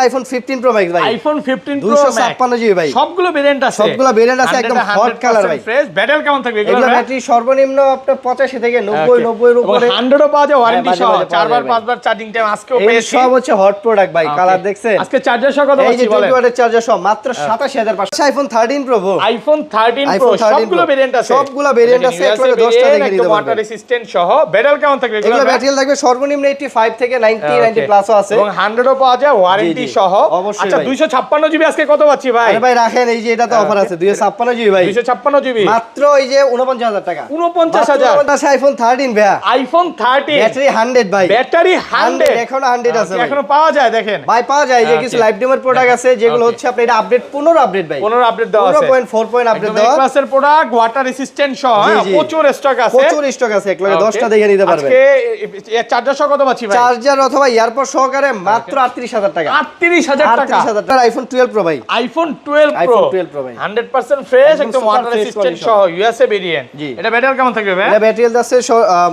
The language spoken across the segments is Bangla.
আইফোন 15 প্রো ম্যাক্স ভাই, আইফোন 15 প্রো 256 জিবি ভাই, সবগুলো ভেরিয়েন্ট আছে, সবগুলো ভেরিয়েন্ট আছে, একদম হট কালার ভাই। ফ্রেশ ব্যাটারি কেমন থাকবে এগুলো? ব্যাটারি সর্বনিম্ন আপনার 85 থেকে 90 এর উপরে, 100 ও পাওয়া যায় ওয়ারেন্টি সহ, 4 বার চার্জিং টাইম আজকেও পেয়েছি। সব হচ্ছে হট প্রোডাক্ট ভাই, কালার দেখছেন। আজকে চার্জার সহ কত এই যে বলছি বলেন? 20 ওয়াটের চার্জার সহ মাত্র 27500। আইফোন 13 প্রো, আইফোন 13 প্রো সবগুলো ভেরিয়েন্ট আছে, সবগুলো ভেরিয়েন্ট আছে, একবারে 10টা দেখে নিতে পারবেন। ওয়াটার রেসিস্ট্যান্ট সহ ব্যাটারি কেমন থাকবে এগুলো? ব্যাটারি থাকবে সর্বনিম্ন 85 থেকে 90 প্লাসও আছে, এবং 100 ও পাওয়া যায় ওয়ারেন্টি সহ। আচ্ছা 256 জিবি আজকে কত পাচ্ছি ভাই? আরে ভাই রাখেন, এই যে এটা তো অফার আছে 256 জিবি ভাই, 256 জিবি মাত্র এই যে 49000 টাকা, 49000 আইফোন 13 ভাই, আইফোন 13 ব্যাটারি 100 ভাই, ব্যাটারি 100 এখনো 100 আছে ভাই, এখনো পাওয়া যায় দেখেন ভাই, পাওয়া যায়। যে কিছু লাইভ ডেমোর প্রোডাক্ট আছে যেগুলো হচ্ছে আপনি এটা আপডেট 15 আপডেট ভাই, 15 আপডেট দেওয়া আছে, 15.4 আপডেট দেওয়া, ক্লাসের প্রোডাক্ট ওয়াটার রেসিস্ট্যান্ট সহ প্রচুর স্টক আছে, প্রচুর স্টক আছে, একলগে 10টা দেখে নিতে পারবেন। আজকে চার্জার সহ কত পাচ্ছি ভাই? চার্জার অথবা ইয়ারপড সহকারে মাত্র 38000 টাকা, 38000 টাকা। 38000 টাকা আইফোন 12 প্রো ভাই, আইফোন 12 প্রো ভাই 100% ফ্রেশ, একদম ওয়াটার রেসিস্ট্যান্ট সহ ইউএসএ ভেরিয়েন্ট। এটা ব্যাটারি কেমন থাকবে ভাই? এটা ব্যাটারি আছে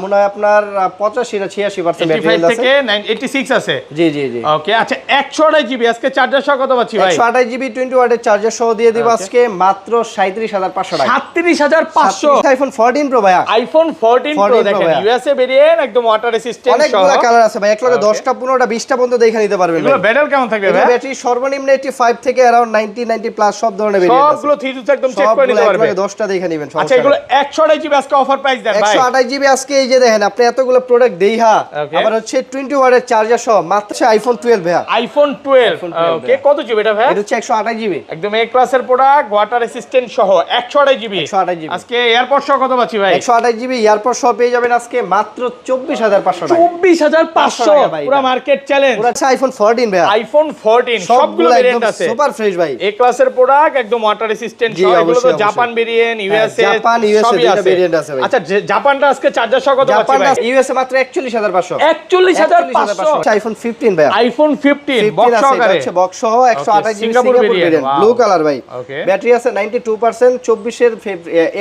মনে হয় আপনার 85 না 86% ব্যাটারি 85 আছে, থেকে 86 আছে। জি জি জি। ওকে আচ্ছা 128 জিবি আজকে চার্জার সহ কত পাচ্ছি ভাই? 128 জিবি 20 ওয়াটের চার্জার সহ দিয়ে দিব আজকে মাত্র 37500 টাকা, 37500। আইফোন 14 প্রো ভাই, আইফোন 14 প্রো দেখেন ইউএসএ ভেরিয়েন্ট, একদম ওয়াটার রেসিস্ট্যান্ট সহ, অনেকগুলো কালার আছে ভাই, একলগে 10টা 15টা 20টা পর্যন্ত দেখে নিতে পারবেন ভাই। এগুলো ব্যাটারি কেমন থাকবে ভাই? ব্যাটারি সর্বনিম্ন 85 থেকে अराउंड 90 প্লাস সব ধরনের ভেরিয়েন্ট আছে, সবগুলো 3 একদম চেক করে নিতে পারবেন, 10টা দেখে নেবেন। আচ্ছা এগুলো 128 জিবি আজকে অফার প্রাইস দেন ভাই? 128 জিবি আজকে এই যে দেখেন আপনি এতগুলো প্রোডাক্ট দেই, হ্যাঁ আবার হচ্ছে 20 ওয়াটের চার্জার সহ মাত্র আইফোন 12 ভাই, আইফোন 12 ওকে কত জিবি এটা ভাই? এটা হচ্ছে 128 জিবি, একদম এ ক্লাসের প্রোডাক্ট ওয়াটার রেসিস্ট্যান্ট সহ 128 জিবি। 128 জিবি আজকে এয়ারপড সহ কত পাচ্ছি ভাই? 128 জিবি এয়ারপড সহ পেয়ে যাবেন আজকে মাত্র 24500 টাকা, 24500 পুরো মার্কেট চ্যালেঞ্জ। পুরো আছে আইফোন 14 ভাই, আইফোন 14 সবগুলো ভেরিয়েন্ট আছে, সুপার ফ্রেশ ভাই, এ ক্লাসের প্রোডাক্ট একদম ওয়াটার রেসিস্ট্যান্ট সহ, এগুলো তো Japan variant, USA Japan USA দুটো ভেরিয়েন্ট আছে ভাই। আচ্ছা জাপানটা আজকে চার্জার সহ কত পাচ্ছি ভাই? ইউএসএ মাত্র 41500, 41500 আইফোন 15 ভাই, আইফোন 15 বক্স সহকারে, আছে বক্স সহ 128 GB Singapore variant, blue colour ভাই, ওকে ব্যাটারি আছে 92%, 24 এর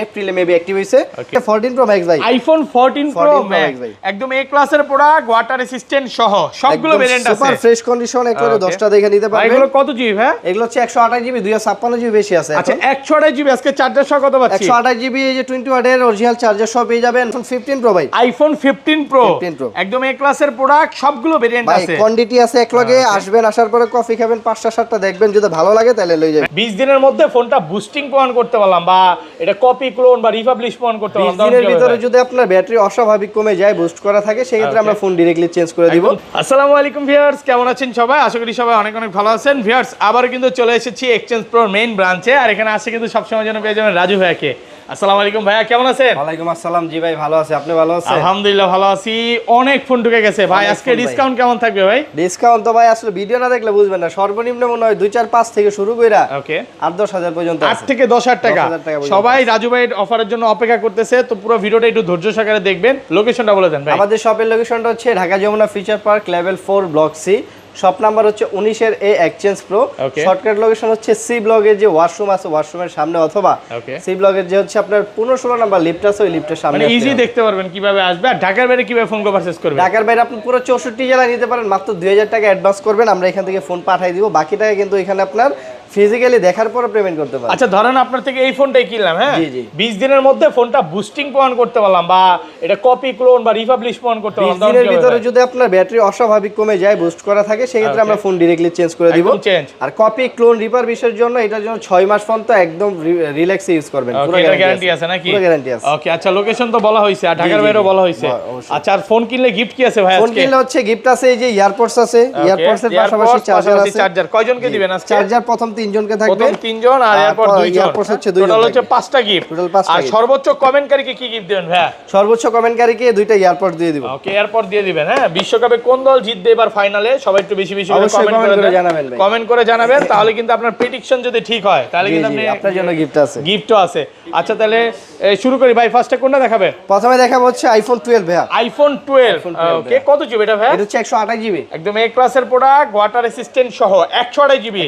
এপ্রিলে মেবি অ্যাক্টিভ হইছে। 14 প্রো ম্যাক্স ভাই, আইফোন 14 প্রো ম্যাক্স একদম এ ক্লাসের প্রোডাক্ট ওয়াটার রেসিস্ট্যান্ট সহ সবগুলো ভেরিয়েন্ট আছে, সুপার ফ্রেশ কন্ডিশন, একবারে 10টা দেখে নিতে পারবেন। এগুলো কত জিবি ভাই? এগুলো হচ্ছে 128 জিবি 256 জিবি বেশি আছে। আচ্ছা 128 জিবি আজকে চার্জার সহ কত পাচ্ছি? 128 জিবি এই যে 20 ওয়াটের অরিজিনাল চার্জার সহ পেয়ে যাবেন আইফোন 15 প্রো ভাই, আইফোন 15 প্রো একদম এ ক্লাসের প্রোডাক্ট সবগুলো ভেরিয়েন্ট ভাই, আছে, কোয়ান্টিটি আছে, একলগে আসবেন, আসার পরে কফি খাবেন, 5টা 7টা দেখবেন, যদি ভালো লাগে তাহলে লই যাবেন। 20 দিনের মধ্যে ফোনটা বুস্টিং প্রমাণ করতে পারলাম, বা এটা কপি ক্লোন বা রিপাবলিশ প্রমাণ করতে পারলাম। 20 দিনের ভিতরে যদি আপনার ব্যাটারি অস্বাভাবিক কমে যায়, বুস্ট করা থাকে, সেই ক্ষেত্রে আমরা ফোন ডাইরেক্টলি চেঞ্জ করে দিব। আসসালামু আলাইকুম ভিউয়ার্স, কেমন আছেন সবাই? আশা করি সবাই অনেক অনেক ভালো আছেন। ভিউয়ার্স আবারও কিন্তু চলে এসেছি এক্সচেঞ্জ প্রোর মেইন ব্রাঞ্চে, আর এখানে আসে কিন্তু সবসময় যেন পেয়ে যাবেন রাজু ভাইয়াকে। আসসালামু আলাইকুম ভাইয়া, কেমন আছেন? ওয়ালাইকুম আসসালাম, জি ভাই ভালো আছি, আপনি ভালো আছেন? আলহামদুলিল্লাহ ভালো আছি। অনেক ফোন ঢুকে গেছে ভাই, আজকে ডিসকাউন্ট কেমন থাকবে ভাই? ডিসকাউন্ট তো ভাই আসলে ভিডিও না দেখলে বুঝবেন না, সর্বনিম্ন মনে হয় 2-4-5 থেকে শুরু কইরা ওকে 8-10 পর্যন্ত 8 থেকে 10,000 টাকা। সবাই রাজু ভাইয়ের অফারের জন্য অপেক্ষা করতেছে, তো পুরো ভিডিওটা একটু ধৈর্য সহকারে দেখবেন। লোকেশনটা বলে দেন ভাই। আমাদের শপের লোকেশনটা হচ্ছে Dhaka Jamuna future park level 4 block C, shop number হচ্ছে 19 এর এ এক্সচেঞ্জ প্রো। শর্টকাট লোকেশন হচ্ছে সি ব্লকের যে ওয়াশরুম আছে ওয়াশরুমের সামনে, অথবা সি ব্লকের যে হচ্ছে আপনার 15-16 নাম্বার লিফট আছে ওই লিফটের সামনে, মানে ইজি দেখতে পারবেন কিভাবে আসবে। আর ঢাকার বাইরে কিভাবে ফোন পারচেজ করবেন? ঢাকার বাইরে আপনি পুরো 64 জেলা নিতে পারেন, মাত্র 2000 টাকা অ্যাডভান্স করবেন, আমরা এখান থেকে ফোন পাঠিয়ে দিব, বাকি টাকা কিন্তু এখানে আপনার ফিজিক্যালি দেখার পরে পেমেন্ট করতে পারেন। আচ্ছা ধরেন আপনার থেকে এই ফোনটাই কিনলাম, হ্যাঁ 20 দিনের মধ্যে ফোনটা বুস্টিং প্রমাণ করতে পারলাম, বা এটা কপি ক্লোন বা রিপাবলিশ প্রমাণ করতে পারলাম। 20 দিনের ভিতরে যদি আপনার ব্যাটারি অস্বাভাবিক কমে যায়, বুস্ট করা থাকে, সেই ক্ষেত্রে আমরা ফোন ডাইরেক্টলি চেঞ্জ করে দিব। আর কপি ক্লোন রিপাবলিশের জন্য এটার জন্য 6 মাস পর্যন্ত একদম রিল্যাক্সে ইউজ করবেন, পুরো গ্যারান্টি আছে নাকি? পুরো গ্যারান্টি আছে। ওকে আচ্ছা লোকেশন তো বলা হইছে, আর ঢাকার বাইরেও বলা হইছে। আচ্ছা আর ফোন কিনলে গিফট কি আছে ভাই আজকে? ফোন কিনলে হচ্ছে গিফট আছে, এই যে ইয়ারপডস আছে, ইয়ারপডস এর পাশাপাশি চার্জার আছে। চার্জার কয়জনকে দিবেন আজকে? চার্জার প্রথম 3 জনকে থাকবে, 3 জন, আর এরপর 2 জন, টোটাল হচ্ছে 5টা গিফট। আর সর্বোচ্চ কমেন্টকারীকে কি গিফট দিবেন ভাই? সর্বোচ্চ কমেন্টকারীকে 2টা এয়ারপড দিয়ে দিব। ওকে এয়ারপড দিয়ে দিবেন। হ্যাঁ বিশ্বকাপে কোন দল জিতবে এবার ফাইনালে, সবাই একটু বেশি বেশি করে কমেন্ট করে জানাবেন, তাহলে কিন্তু আপনার প্রেডিকশন যদি ঠিক হয় তাহলে কিন্তু আপনি আপনার জন্য গিফট আছে, গিফটও আছে। আচ্ছা তাহলে শুরু করি ভাই, ফার্স্টে কোনটা দেখাবে? প্রথমে দেখাবো হচ্ছে আইফোন 12 ভাই, আইফোন 12 ওকে কত জিবি এটা ভাই? এটা হচ্ছে 128 জিবি একদম এ ক্লাসের প্রোডাক্ট ওয়াটার রেসিস্ট্যান্ট সহ 128 জিবি।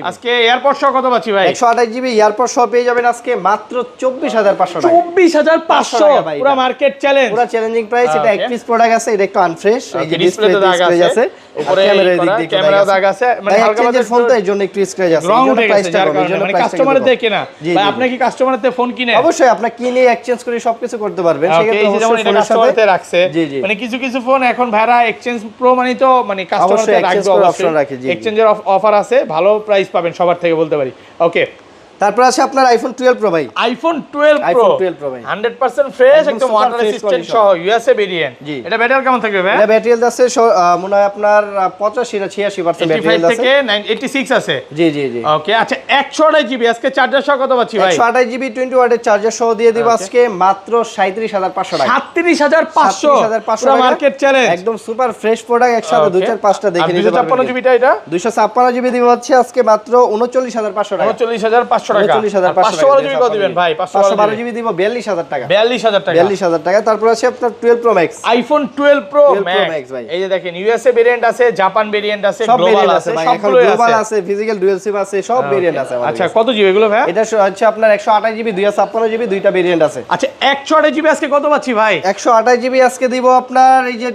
আজকে এয়ারপড সহ কত পাচ্ছি ভাই? 128 জিবি এয়ারপড সহ পেয়ে যাবেন আজকে মাত্র 24500 টাকা। 24500 পুরো মার্কেট চ্যালেঞ্জ, পুরো চ্যালেঞ্জিং প্রাইস। এটা এক পিস প্রোডাক্ট আছে, এটা একটু আনফ্রেশ, এই যে ডিসপ্লেতে দাগ আছে, উপরে ক্যামেরা দাগ আছে, মানে হালকা পাতলা ফোন তো এর জন্য একটু স্ক্র্যাচ আছে, রং এই জন্য উঠে গেছে, প্রাইসটা যার কম, এই কারণে জন্য মানে প্রাইসটা কাস্টমারের দেখে না ভাই, আপনি কি কাস্টমারদের ফোন কিনে? অবশ্যই আপনি কিনে এক্সচেঞ্জ করে সবকিছু করতে পারবেন, সেক্ষেত্রে যেমন এটা কাস্টমারতে রাখছে, জি জি, মানে কিছু কিছু ফোন এখন ভাড়া এক্সচেঞ্জ প্রো মানে তো মানে কাস্টমারতে রাখবে, অপশন রাখে, এক্সচেঞ্জের অফার আছে, ভালো প্রাইস পাবেন সবার থেকে বলতে পারি। ওকে, তারপর আছে আপনার আইফোন 12 প্রো ভাই, আইফোন 12 প্রো ভাই 100% ফ্রেশ, একদম ওয়াটার রেজিস্ট্যান্ট সহ ইউএসএ ভেরিয়েন্ট। এটা ব্যাটারি কেমন থাকবে ভাই? এটা ব্যাটারি আছে মনে হয় আপনার 85 না 86% ব্যাটারি আছে, থেকে 86 আছে। জি জি জি। ওকে, আচ্ছা 128 জিবি আজকে চার্জার সহ কত পাচ্ছি ভাই? 128 জিবি 20 ওয়াটের চার্জার সহ দিয়ে দিব আজকে মাত্র 37500 টাকা। 37500 পুরো মার্কেট চ্যালেঞ্জ, একদম সুপার ফ্রেশ প্রোডাক্ট, একসাথে 2 4 5টা দেখে নিতে পারবেন। 256 জিবিটা এটা 256 জিবি দিব হচ্ছে আজকে মাত্র 39500 টাকা। 39500 টাকা। 39500 512 জিবি কত দিবেন ভাই? 512 জিবি দিব 42000 টাকা। 42000 টাকা, 42000 টাকা। তারপর আছে আপনার 12 pro max, iPhone 12 pro 12 pro max max ভাই। এই যে দেখেন ইউএসএ ভেরিয়েন্ট আছে, জাপান ভেরিয়েন্ট আছে, সব গ্লোবাল ভেরিয়েন্ট আছে, ভাই, এখন সবগুলোই গ্লোবাল আছে, আছে, ফিজিক্যাল ডুয়াল সিম আছে, সব ভেরিয়েন্ট আছে আমাদের। আচ্ছা কত জিবি এগুলো ভাই? এটা হচ্ছে আপনার 128 জিবি 256 জিবি দুইটা ভেরিয়েন্ট আছে। আচ্ছা 128 জিবি আজকে কত পাচ্ছি ভাই? 128 জিবি আজকে দিব আপনার এই যে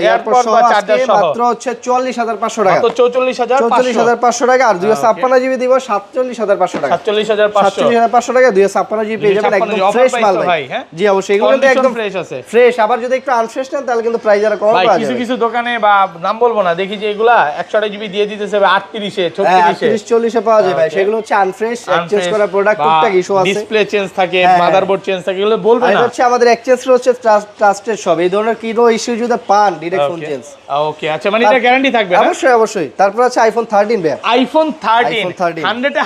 এয়ারপড সহ আজকে মাত্র হচ্ছে 44500 টাকা। মাত্র 44500 টাকা। আর 256 জিবি দিব 47500 টাকা। 47500 টাকা 256 জিবি পেয়ে যাবেন, একদম ফ্রেশ মাল ভাই। জি অবশ্যই, এগুলো কিন্তু একদম ফ্রেশ আছে, ফ্রেশ। আবার যদি একটু আনফ্রেশ নেন তাহলে কিন্তু প্রাইস আরো কম পাওয়া যাবে। কিছু কিছু দোকানে বা নাম বলবো না, দেখি যে এগুলা 128 জিবি দিয়ে দিতেছে 38 এ 36 এ 40 এ পাওয়া যায় ভাই, সেগুলো হচ্ছে আনফ্রেশ, এক্সচেঞ্জ করা প্রোডাক্ট, টুকটাক ইস্যু আছে, ডিসপ্লে চেঞ্জ থাকে, মাদারবোর্ড চেঞ্জ থাকে, এগুলো বলবে না। এটা হচ্ছে আমাদের এক্সচেঞ্জ হচ্ছে ট্রাস্টেড সব, এই ধরনের কিনো ইস্যু যদি পান ডাইরেক্ট ফোন চেঞ্জ। ওকে, আচ্ছা মানে এটা গ্যারান্টি থাকবে না? অবশ্যই অবশ্যই। তারপর আছে আইফোন 13 ভাই, আইফোন 13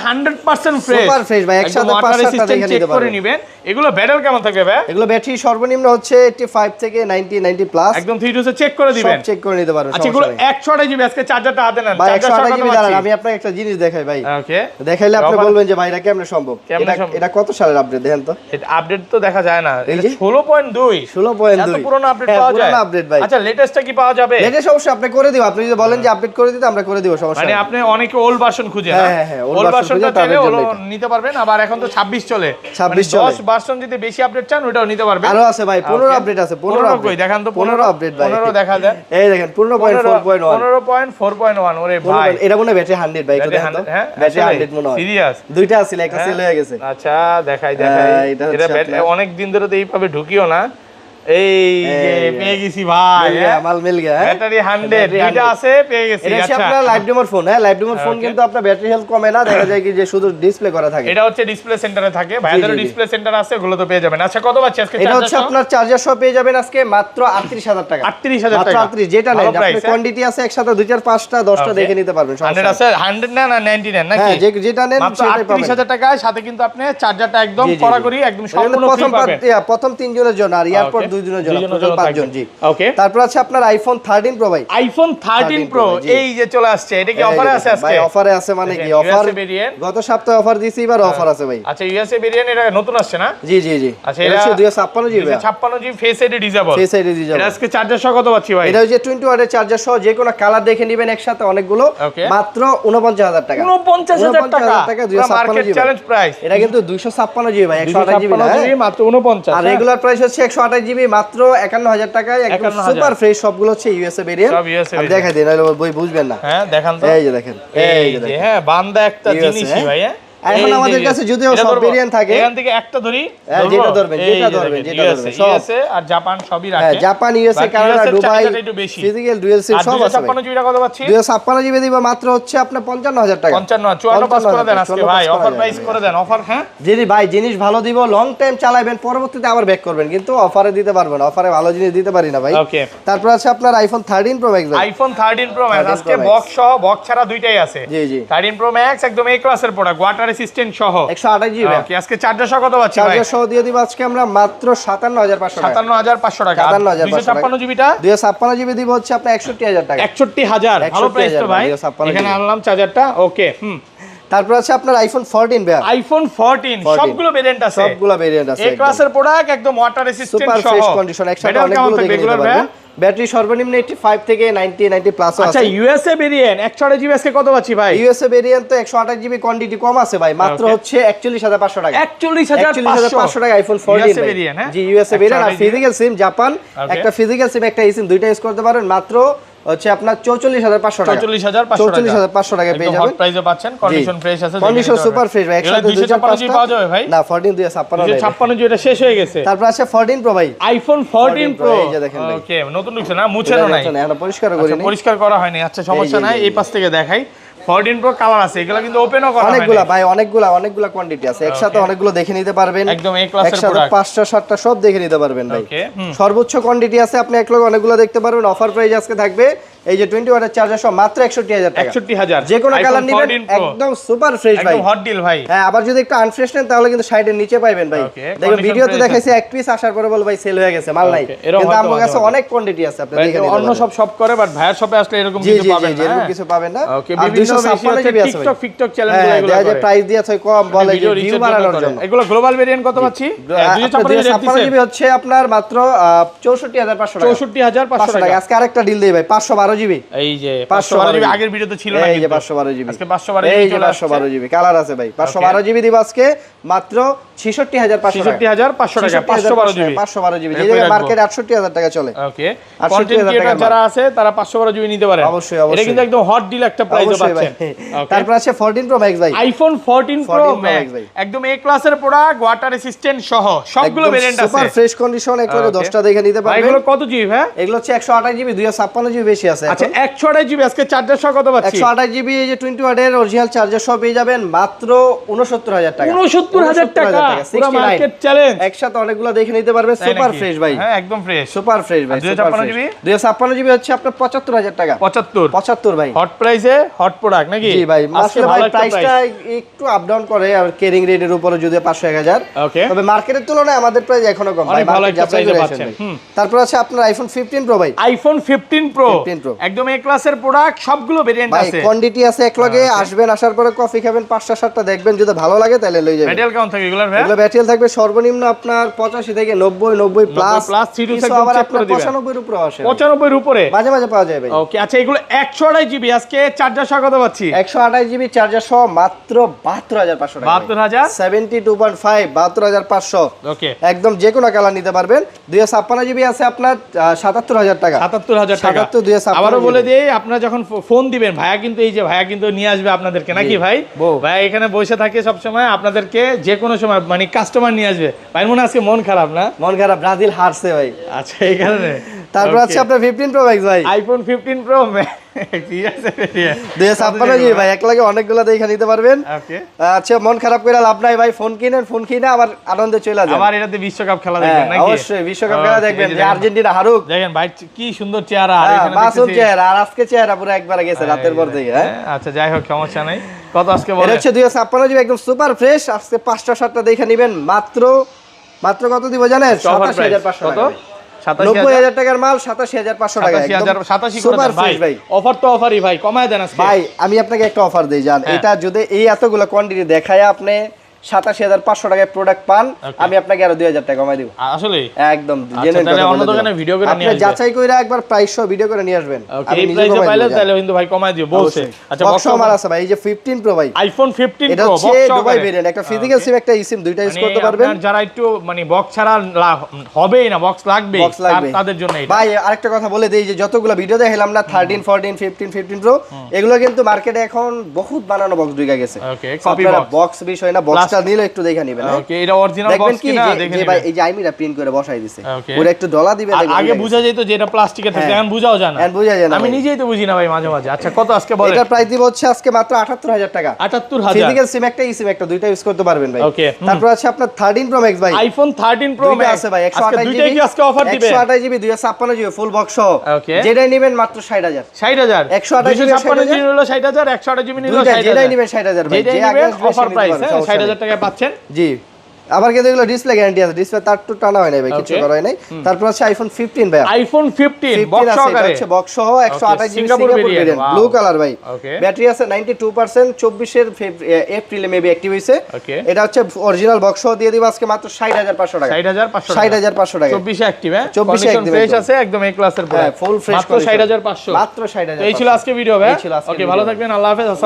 100% ফ্রেশ, সুপার ফ্রেশ ভাই, একসাথে 5-7টা দেখে নিতে পারবেন। নেবেন। এগুলো ব্যাটারি কেমন থাকবে ভাই? এগুলো ব্যাটারি সর্বনিম্ন হচ্ছে 85 থেকে 90 প্লাস, একদম 3 টু চেক করে দিবেন, সব চেক করে নিতে পারবেন। আচ্ছা এগুলো 128 জিবি আজকে চার্জারটা হাতে নেন, ভাই 128 জিবি দাঁড়ান, আমি আপনাকে একটা জিনিস দেখাই ভাই। ওকে, দেখাইলে আপনি বলবেন যে ভাই এটা কেমনে সম্ভব। এটা কত সালের আপডেট দেখেন তো? এটা আপডেট তো দেখা যায় না, এটা 16.2 এত পুরনো আপডেট পাওয়া যায়? পুরনো আপডেট ভাই। আচ্ছা লেটেস্টটা কি পাওয়া যাবে? লেটেস্ট অবশ্যই আপনি করে দিব, আপনি যদি বলেন যে আপডেট করে দিতে আমরা করে দিব, সমস্যা মানে নেই। আপনি অনেকে ওল্ড ভার্সন খুঁজে না, হ্যাঁ ওল্ড ভার্সনটা চাইলে নিতে পারবেন। আবার এখন তো 26 চলে, 26 চলে, 10 ভার্সন যদি বেশি আপডেট চান ওটাও নিতে পারবেন। আরো আছে ভাই, 15 আপডেট আছে, 15 আপডেট দেখান তো, 15 আপডেট ভাই, 15 দেখা দেন, এই দেখেন 15.4.1 ওরে ভাই, এটা মনে ব্যাটারি 100 ভাই, একটু দেখেন তো, ব্যাটারি 100 মনে হয়, সিরিয়াস দুইটা আছে, একটা সেল হয়ে গেছে। আচ্ছা দেখাই এটা অনেক দিন ধরে তো এইভাবে ঢুকিও না, এই যে পেয়ে গেছি ভাই, মাল মিল গয়া, ব্যাটারি 100 দুইটা আছে, পেয়ে গেছি। এটা হচ্ছে আপনার লাইভ ডেমোর ফোন, হ্যাঁ লাইভ ডেমোর ফোন, কিন্তু আপনার ব্যাটারি হেলথ কমে না, দেখা যায় কি যে শুধু ডিসপ্লে করা থাকে। এটা হচ্ছে ডিসপ্লে সেন্টারে থাকে, ভাইদের ডিসপ্লে সেন্টার আছে, ওগুলো তো পেয়ে যাবেন। আচ্ছা কত পাচ্ছি আজকে? এটা হচ্ছে আপনার চার্জার সহ পেয়ে যাবেন আজকে মাত্র 38000 টাকা। 38000 টাকা, মাত্র 38, যেটা নেন আপনি, কোয়ান্টিটি আছে একসাথে 2 4 5টা 10টা দেখে নিতে পারবেন। 100 আছে, 100 না 99 নাকি? হ্যাঁ যেটা নেন সেটাই পাবেন। 38000 টাকায় সাথে কিন্তু আপনি চার্জারটা একদম কড়াকড়ি একদম সম্পূর্ণ ফ্রি পাবেন। প্রথম 3 জনের জন্য, আর এয়ারপড 2 জনের জন্য, টোটাল 5 জন। জি ওকে, তারপর আছে আপনার আইফোন 13 প্রো ভাই, আইফোন 13 প্রো এই যে চলে আসছে, এটা কি অফারে আছে আজকে? ভাই অফারে আছে মানে কি, অফার গত সপ্তাহে অফার দিছি, এবার অফার আছে ভাই। আচ্ছা ইউএসএ ভেরিয়েন্ট, এটা নতুন আসছে না? জি জি জি। আচ্ছা এটা 256 GB, 256 GB face ID disable, face ID disable. এটা আজকে চার্জার সহ কত পাচ্ছি ভাই? এটা হচ্ছে 20 ওয়াটের চার্জার সহ, যে কোনো কালার দেখে নেবেন একসাথে অনেকগুলো, মাত্র 49000 টাকা। 49000 টাকা, 256 জিবি চ্যালেঞ্জ প্রাইস। এটা কিন্তু 256 জিবি ভাই, 128 জিবি না, মাত্র 49। আর রেগুলার প্রাইস হচ্ছে 128 জিবি মাত্র 51000 টাকায়, একদম সুপার ফ্রেশ, সবগুলো হচ্ছে ইউএসএ ভেরিয়েন্ট। আমি দেখাই দিই, নাহলে বই বুঝবেন না। হ্যাঁ দেখান তো, এই যে দেখেন, এই যে হ্যাঁ বান্দা একটা জিনিসই ভাই। এখন আমাদের কাছে যদিও সব ভেরিয়েন্ট থাকে, এখান থেকে একটা ধরি, যেটা ধরবেন সব আছে, আর জাপান সবই রাখে। হ্যাঁ Japan, USA, Canada, Dubai, physical dual SIM সব আছে। 256 জিবি কত পাচ্ছি? 256 জিবি দিব মাত্র হচ্ছে আপনার 55000 টাকা। 54 পাস করে দেন আজকে ভাই, অফার প্রাইস করে দেন, অফার। হ্যাঁ ভাই জিনিস ভালো দিব, লং টাইম চালাবেন, পরবর্তীতে আবার ব্যাক করবেন, কিন্তু অফারে দিতে পারবেন, অফারে ভালো জিনিস দিতে পারি না ভাই। ওকে, তারপর আছে আপনার আইফোন 13 প্রো ম্যাক্স ভাই, আইফোন 13 প্রো ম্যাক্স আজকে বক্স সহ, বক্স ছাড়া দুইটাই আছে। জি জি, 13 প্রো ম্যাক্স একদম এ ক্লাসের প্রোডাক্ট, ওয়াটার রেসিস্ট্যান্ট সহ, 128 জিবি। ওকে, আজকে চার্জার সহ কত পাচ্ছি ভাই? চার্জার সহ দিয়ে দিব আজকে আমরা মাত্র 57500 টাকা। 57500 টাকা। 256 জিবিটা 256 জিবি দিব হচ্ছে আপনার 61000 টাকা। 61000, ভালো প্রাইস তো ভাই। এখানে আনলাম চার্জারটা। ওকে, তারপর আছে আপনার আইফোন 14 ভাই, আইফোন 14 সবগুলো ভেরিয়েন্ট আছে, সবগুলো ভেরিয়েন্ট আছে, এ ক্লাসের প্রোডাক্ট, একদম ওয়াটার রেসিস্ট্যান্ট সহ, সুপার ফ্রেশ কন্ডিশন, একসাথে অনেকগুলো দেখে নিতে পারবেন। ব্যাটারি সর্বনিম্ন 85 থেকে 90 প্লাস আছে। আচ্ছা ইউএসএ ভেরিয়েন্ট 128 জিবি আজকে কত পাচ্ছি ভাই? ইউএসএ ভেরিয়েন্ট তো 128 জিবি, কোয়ান্টিটি কম আছে ভাই, মাত্র হচ্ছে 41500 টাকা। 41500 টাকা আইফোন 14 ভেরিয়েন্ট। জি ইউএসএ ভেরিয়েন্ট, আর ফিজিক্যাল সিম জাপান, একটা ফিজিক্যাল সিম একটা eSIM, দুইটা ইউজ করতে পারেন মাত্র হচ্ছে আপনার 44500 টাকা 44500 টাকা পেয়ে যাবেন। হট প্রাইসে পাচ্ছেন, কন্ডিশন ফ্রেশ আছে, কন্ডিশন সুপার ফ্রেশ ভাই। একসাথে 256 পাওয়া যাবে ভাই? না 14 256 যেটা শেষ হয়ে গেছে। তারপর আছে 14 প্রো ভাই, আইফোন 14 প্রো এই যে দেখেন ভাই। ওকে, নতুন ঢুকছে না, মুছেনো নাই, এটা পরিষ্কার করিনি, পরিষ্কার করা হয়নি। আচ্ছা সমস্যা নাই, এই পাশ থেকে দেখাই। 14 প্রো কালার আছে, এগুলো কিন্তু ওপেনও করা হয়নি। অনেকগুলা ভাই, অনেকগুলা কোয়ান্টিটি আছে, একসাথে অনেকগুলো দেখে নিতে পারবেন। একদম এ ক্লাসের একসাথে প্রোডাক্ট, 5টা 7টা সব দেখে নিতে পারবেন ভাই। সর্বোচ্চ কোয়ান্টিটি আছে, আপনি এক লগে অনেকগুলো দেখতে পারবেন। অফার প্রাইস আজকে থাকবে এই যে 20 ওয়াটের চার্জার সহ মাত্র 61000 টাকা। 61000, যে কোনো কালার নেবেন, একদম সুপার ফ্রেশ ভাই, একদম হট ডিল ভাই। হ্যাঁ, আবার যদি একটু আনফ্রেশ নেন তাহলে কিন্তু 60 এর নিচে পাবেন ভাই। দেখুন ভিডিওতে দেখাইছে এক পিস, আসার পরে বল ভাই সেল হয়ে গেছে, মাল নাই, কিন্তু আমার কাছে অনেক কোয়ান্টিটি আছে, আপনি দেখে নিতে পারেন। অন্য সব করে, বাট ভাইয়ার শপে আসলে এরকম কিছু পাবেন না, এরকম কিছু পাবেন না। ওকে, বিভিন্ন টিকটক ফিকটক চ্যানেল গুলো যে প্রাইস দিয়েছে কম, বলে যে ভিউ বাড়ানোর জন্য। এগুলো গ্লোবাল ভেরিয়েন্ট কত পাচ্ছি? 256 জিবি হচ্ছে আপনার মাত্র 64500 টাকা। 64500 টাকা। আজকে আরেকটা ডিল দেই ভাই, 512 জিবি। এই যে 512 জিবি আগের ভিডিওতে ছিল না, এই যে 512 জিবি, আজকে 512 এই যে 512 জিবি কালার আছে ভাই। 512 জিবি দিব আজকে মাত্র 66500 টাকা। 66500 টাকা 512 জিবি। 512 জিবি, যে মার্কেটে 68000 টাকা চলে। ওকে, কন্টেন্ট ক্রিয়েটর যারা আছে তারা 512 জিবি নিতে পারে। অবশ্যই এটা কিন্তু একদম হট ডিল একটা প্রাইসে পাচ্ছেন। তারপর আছে 14 প্রো ম্যাক্স ভাই, আইফোন 14 প্রো ম্যাক্স একদম এ ক্লাসের প্রোডাক্ট, ওয়াটার রেসিস্ট্যান্ট সহ সবগুলো ভেরিয়েন্ট আছে, সুপার ফ্রেশ কন্ডিশন, একবারে 10টা দেখে নিতে পারবেন। এগুলো কত জিবি ভাই? এগুলো হচ্ছে 128 জিবি, 256 জিবি বেশি আছে। আচ্ছা 128 জিবি আজকে চার্জার সহ কত পাচ্ছি? 128 জিবি এই যে 20 ওয়াটের অরিজিনাল চার্জার সব পেয়ে যাবেন মাত্র 69000 টাকা। 69000 টাকা, পুরো মার্কেট চ্যালেঞ্জ। একসাথে অনেকগুলো দেখে নিতে পারবেন, সুপার ফ্রেশ ভাই। হ্যাঁ একদম ফ্রেশ, সুপার ফ্রেশ ভাই। 256 জিবি, 256 জিবি হচ্ছে আপনার 75000 টাকা। 75 ভাই, হট প্রাইসে হট প্রোডাক্ট নাকি? জি ভাই, আসলে ভাই প্রাইসটা একটু আপ ডাউন করে, আর কেরিং রেটের উপরে যদি 500 1000, তবে মার্কেটের তুলনায় আমাদের প্রাইস এখনো কম ভাই, ভালো একটা প্রাইসে পাচ্ছেন। তারপর আছে আপনার আইফোন 15 প্রো ভাই, আইফোন 15 প্রো একদম এ ক্লাসের প্রোডাক্ট, সবগুলো ভেরিয়েন্ট আছে, কোয়ান্টিটি আছে। এক লগে আসবেন, আসার পরে কফি খাবেন, 5টা 7টা দেখবেন, যদি ভালো লাগে তাহলে লই যাবেন। ব্যাটারি কেমন থাকে এগুলার ভাই? এগুলো ব্যাটারি থাকবে সর্বনিম্ন আপনার 85 থেকে 90 প্লাস, আবার আপনার 95 এর উপরে আসে, 95 এর উপরে মাঝে মাঝে পাওয়া যায় ভাই। ওকে, আচ্ছা এগুলো 128 জিবি আজকে চার্জার সহ কত পাচ্ছি? 128 জিবি চার্জার সহ মাত্র 72500 টাকা। 72000, 72.5, 72500। ওকে, একদম যে কোনো কালার নিতে পারবেন। 256 জিবি আছে আপনার 77000 টাকা। 77000 টাকা। 256 আবারও বলে দেই, আপনারা যখন ফোন দিবেন, ভাইয়া কিন্তু এই যে ভাইয়া কিন্তু নিয়ে আসবে আপনাদেরকে, নাকি ভাই? ভাই এখানে বসে থাকে সব সময়, আপনাদেরকে যে কোনো সময় মানে কাস্টমার নিয়ে আসবে। ভাই মনে আজকে মন খারাপ না? মন খারাপ, ব্রাজিল হারছে ভাই। আচ্ছা এই কারণে। তারপর আছে আপনার 15 প্রো ম্যাক্স ভাই, আইফোন 15 প্রো ম্যাক্স, ঠিক আছে 256 জিবি ভাই, এক লাগে অনেকগুলো দেখে নিতে পারবেন। ওকে, আচ্ছা মন খারাপ করে লাভ নাই ভাই, ফোন কিনেন, ফোন কিনে আবার আনন্দে চলে যান। আবার এটাতে বিশ্বকাপ খেলা দেখবেন নাকি? অবশ্যই বিশ্বকাপ খেলা দেখবেন, যে আর্জেন্টিনা হারুক। দেখেন ভাই কি সুন্দর চেহারা, আর এখানে মাসুম চেহারা, আর আজকে চেহারা পুরো একবারে গেছে রাতের পর থেকে। আচ্ছা যাই হোক, সমস্যা নাই। কত আজকে বলেন? এটা হচ্ছে 256 জিবি, একদম সুপার ফ্রেশ। আজকে 5টা 7টা দেখে নেবেন, মাত্র কত দিব জানেন? 27500 টাকা। 90000 টাকার মাল 87500 টাকা, 87 সুপার ফ্রেশ ভাই। অফার তো অফারই ভাই, কমায় দেন আজকে ভাই। আমি আপনাকে একটা অফার দেই, জান এটা যদি এই এতগুলো কোয়ান্টিটি দেখায় আপনি 87500 টাকায় প্রোডাক্ট পান, আমি আপনাকে আরো 2000 টাকা কমাই দিব। আসলে একদম জেনে তাহলে অন্য দোকানে ভিডিও করে নিয়ে আসবেন, আপনি যাচাই কইরা একবার প্রাইস সহ ভিডিও করে নিয়ে আসবেন। আমি নিজে পাইলে তাহলে কিন্তু ভাই কমাই দিও বলছে। আচ্ছা বক্স আমার আছে ভাই, এই যে 15 প্রো ভাই, আইফোন 15 এটা প্রো হচ্ছে দুবাই ভেরিয়েন্ট, একটা ফিজিক্যাল সিম একটা eSIM, দুইটা ইউজ করতে পারবেন। আপনারা যারা একটু মানে বক্স ছাড়া হবেই না, বক্স লাগবে, তাদের জন্য এটা। ভাই আরেকটা কথা বলে দেই, যে যতগুলো ভিডিও দেখাইলাম না 13 14 15 প্রো, এগুলো কিন্তু মার্কেটে এখন বহুত বানানো বক্স ঢুকে গেছে। ওকে, কপি বক্স বিষয় না, বক্সটা নিলে একটু দেখে নেবেন। ওকে, এটা অরিজিনাল বক্স কিনা দেখেন ভাই, এই যে আইমিরা প্রিন্ট করে বসাই দিছে, ওটা একটু ডলা দিবেন। আগে বুঝা যেত যে এটা প্লাস্টিকের থাকে, এখন বুঝাও যায় না। আমি নিজেই তো বুঝি না ভাই মাঝে মাঝে। আচ্ছা কত আজকে বলেন? এটা প্রাইস দিব হচ্ছে আজকে মাত্র 78000 টাকা। 78000, ফিজিক্যাল সিম একটা, eSIM একটা, দুইটা ইউজ করতে পারবেন ভাই। ওকে, তারপর আছে আপনার 13 প্রো ম্যাক্স ভাই, আইফোন 13 প্রো ম্যাক্স আছে ভাই, 128 দুইটাই কি আজকে অফার দিবেন? 128 জিবি 256 জিবি ফুল বক্স সহ, ওকে, যেটাই নেবেন মাত্র 60000। 60000, 128 জিবি 256 জিবি নিলো 60000, 128 জিবি নিলো 60000, যেটাই নেবেন 60000 ভাই, যে আগে অফার প্রাইস 60000 টাকায় পাচ্ছেন। জি, আবার কিন্তু এগুলো ডিসপ্লে গ্যারান্টি আছে, ডিসপ্লে তার তো টানা হয় না ভাই, কিছু করা হয় নাই। তারপর আছে আইফোন 15 ভাই, আইফোন 15 বক্স সহকারে আছে, বক্স সহ 128 GB Singapore variant, blue colour ভাই। ব্যাটারি আছে 92%, 24 এর এপ্রিলে মেবি অ্যাক্টিভ হইছে। এটা হচ্ছে অরিজিনাল বক্স সহ দিয়ে দিব আজকে মাত্র 60500 টাকা। 60500 টাকা, 24 এ অ্যাক্টিভ, হ্যাঁ 24 কন্ডিশন ফ্রেশ আছে, একদম এ ক্লাসের পুরো ফুল ফ্রেশ, মাত্র 60500, মাত্র 60000। এই ছিল আজকে ভিডিও ভাই। ওকে, ভালো থাকবেন, আল্লাহ হাফেজ, আসসালাম।